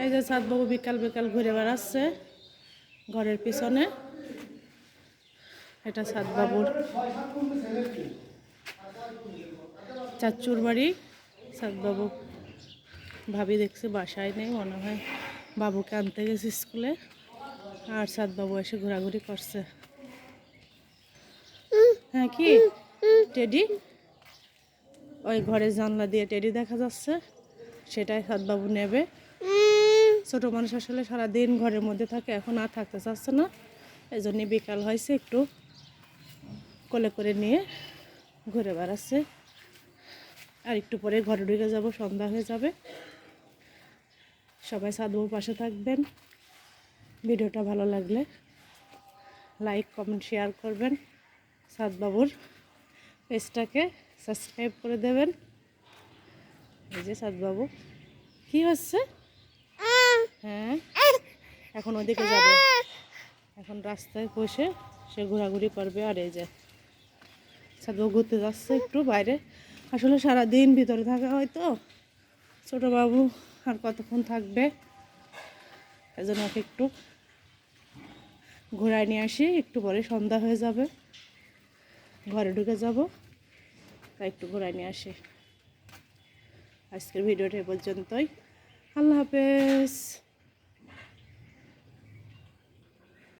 এই যে সাদবাবু বিকাল বিকাল ঘুরে বেড়াচ্ছে ঘরের পিছনে। এটা সাদবাবুর চাচুর বাড়ি। সাদবাবু ভাবি দেখছে বাসায় নেই, মনে হয় বাবুকে আনতে গেছে স্কুলে। আর সাদবাবু এসে ঘোরাঘুরি করছে। হ্যাঁ কি টেডি? ওই ঘরের জানলা দিয়ে টেডি দেখা যাচ্ছে, সেটাই সাদবাবু নেবে। ছোট মানুষ আসলে সারাদিন ঘরের মধ্যে থাকে, এখন আর থাকতে চাচ্ছে না, এই জন্য বিকাল হয়েছে একটু কোলে করে নিয়ে ঘুরে বেড়াচ্ছে। আর একটু পরে ঘরে ঢুকে যাব, সন্ধ্যা হয়ে যাবে। সবাই সাদবাবুর পাশে থাকবেন। ভিডিওটা ভালো লাগলে লাইক কমেন্ট শেয়ার করবেন। সাদবাবুর পেজটাকে সাবস্ক্রাইব করে দেবেন। এই যে সাদবাবু কি হচ্ছে? হ্যাঁ এখন ওদিকে যাবে, এখন রাস্তায় বসে সে ঘোরাঘুরি করবে। আর এই যে সাদবাবু ঘুরতে যাচ্ছে একটু বাইরে। আসলে সারাদিন ভিতরে থাকা হয় তো, ছোটো বাবু আর কতক্ষণ থাকবে, এই জন্য ওকে একটু ঘোরায় নিয়ে আসি। একটু পরে সন্ধ্যা হয়ে যাবে, ঘরে ঢুকে যাব, তাই একটু ঘোরায় নিয়ে আসি। আজকের ভিডিওটা এ পর্যন্তই। আল্লাহ হাফেজ।